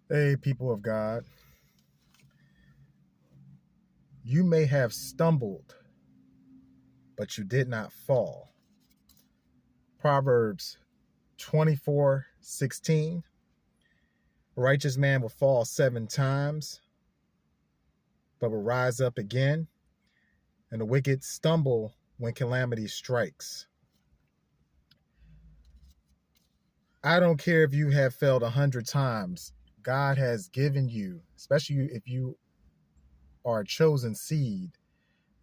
Hey, people of God, you may have stumbled, but you did not fall. Proverbs 24:16. A righteous man will fall 7 times, but will rise up again, and the wicked stumble when calamity strikes. I don't care if you have failed 100 times. God has given you, especially if you are a chosen seed,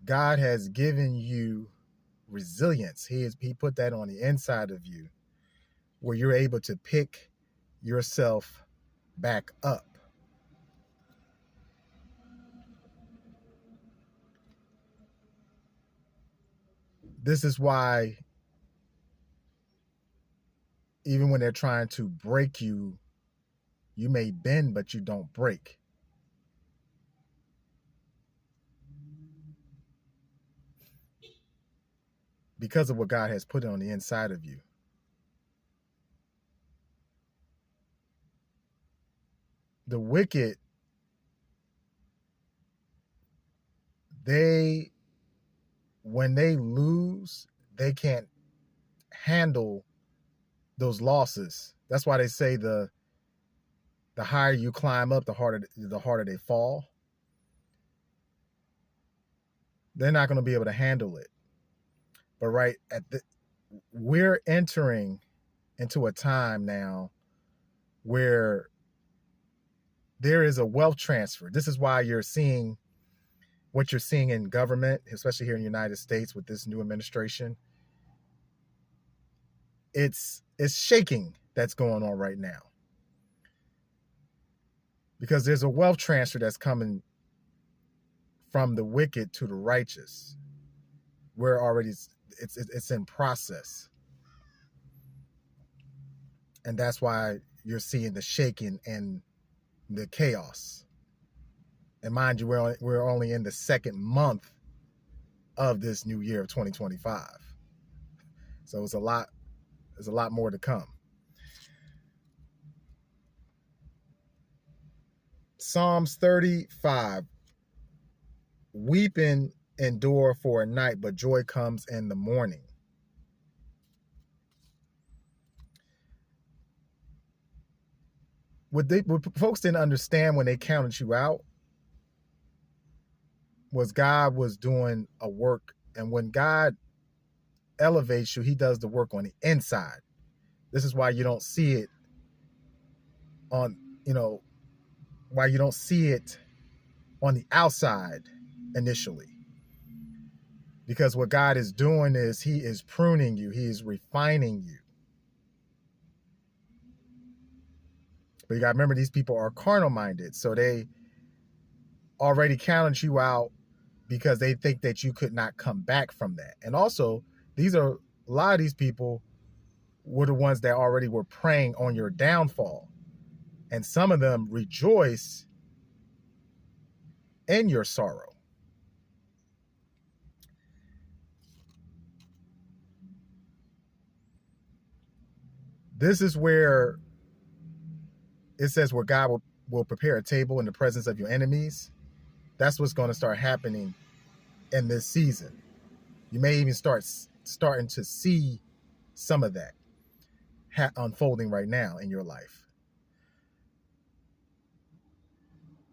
God has given you resilience. He put that on the inside of you where you're able to pick yourself back up. This is why, even when they're trying to break you, you may bend, but you don't break. Because of what God has put on the inside of you. The wicked, they, when they lose, they can't handle those losses. That's why they say the higher you climb up, the harder they fall. They're not going to be able to handle it. But we're entering into a time now where there is a wealth transfer. This is why you're seeing what you're seeing in government, especially here in the United States with this new administration. It's shaking that's going on right now because there's a wealth transfer that's coming from the wicked to the righteous. We're already it's in process, and that's why you're seeing the shaking and the chaos. And mind you, we're only in the second month of this new year of 2025, so it's a lot. There's a lot more to come. Psalms 35. Weeping endure for a night, but joy comes in the morning. What folks didn't understand when they counted you out was God was doing a work. And when God elevates you, he does the work on the inside. This is why you don't see it on, why you don't see it on the outside initially. Because what God is doing is he is pruning you. He is refining you. But you got to remember, these people are carnal minded. So they already counted you out because they think that you could not come back from that. And also, a lot of these people were the ones that already were preying on your downfall. And some of them rejoice in your sorrow. This is where it says where God will prepare a table in the presence of your enemies. That's what's going to start happening in this season. You may even starting to see some of that unfolding right now in your life.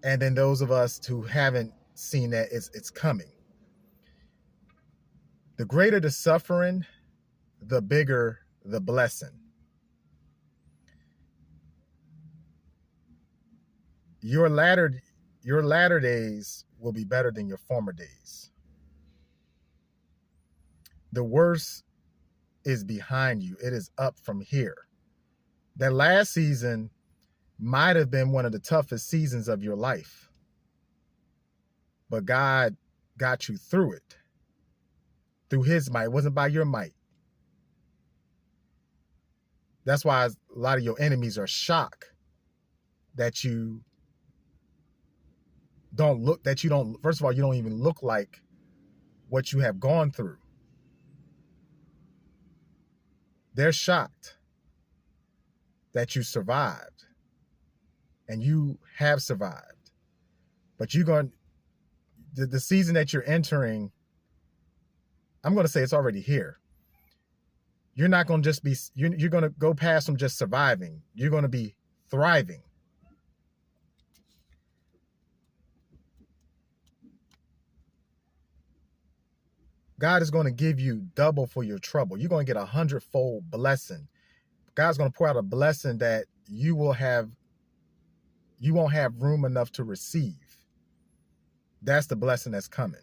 And then those of us who haven't seen that, it's coming. The greater the suffering, the bigger the blessing. Your latter days will be better than your former days. The worst is behind you. It is up from here. That last season might have been one of the toughest seasons of your life, but God got you through it through his might. It wasn't by your might. That's why a lot of your enemies are shocked that you first of all, you don't even look like what you have gone through. They're shocked that you survived and you have survived. But you're going, the season that you're entering, I'm going to say it's already here. You're not going to just be, you're going to go past from just surviving. You're going to be thriving. God is going to give you double for your trouble. You're going to get 100-fold blessing. God's going to pour out a blessing that you won't have room enough to receive. That's the blessing that's coming.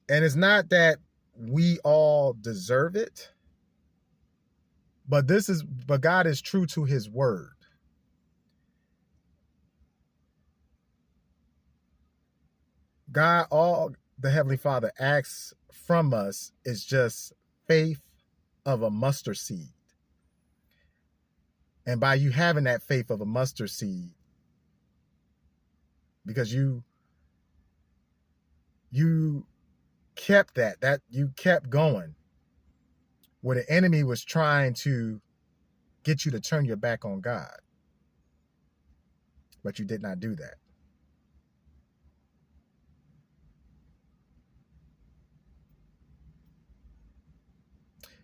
And it's not that we all deserve it, but God is true to his word. God, all the Heavenly Father asks from us is just faith of a mustard seed. And by you having that faith of a mustard seed, because you kept that you kept going where the enemy was trying to get you to turn your back on God. But you did not do that.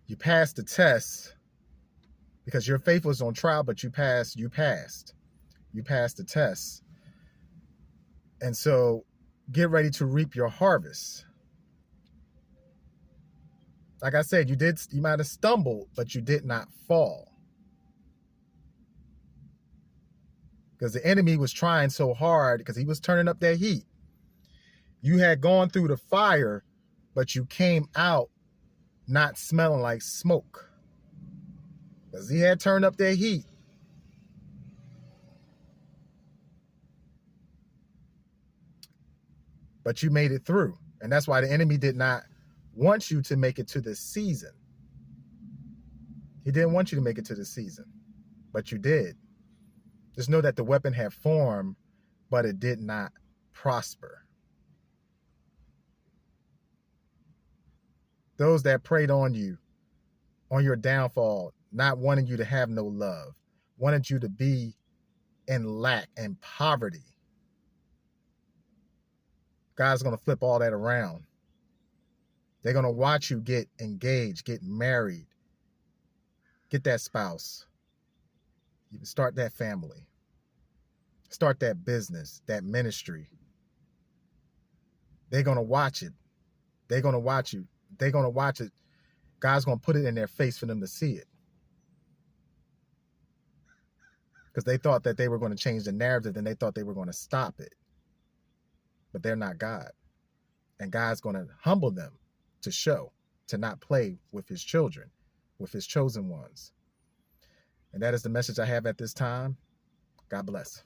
You passed the test because your faith was on trial, but you passed the test. And so get ready to reap your harvest. Like I said, you might have stumbled, but you did not fall. Because the enemy was trying so hard because he was turning up that heat. You had gone through the fire, but you came out not smelling like smoke. Because he had turned up that heat. But you made it through. And that's why the enemy did not want you to make it to this season. He didn't want you to make it to this season. But you did. Just know that the weapon had formed, but it did not prosper. Those that preyed on you, on your downfall, not wanting you to have no love, wanted you to be in lack and poverty. God's going to flip all that around. They're going to watch you get engaged, get married, get that spouse. You can start that family, start that business, that ministry. They're going to watch it. They're going to watch you. They're going to watch it. God's going to put it in their face for them to see it. Because they thought that they were going to change the narrative and they thought they were going to stop it. But they're not God. And God's going to humble them to not play with his children, with his chosen ones. And that is the message I have at this time. God bless.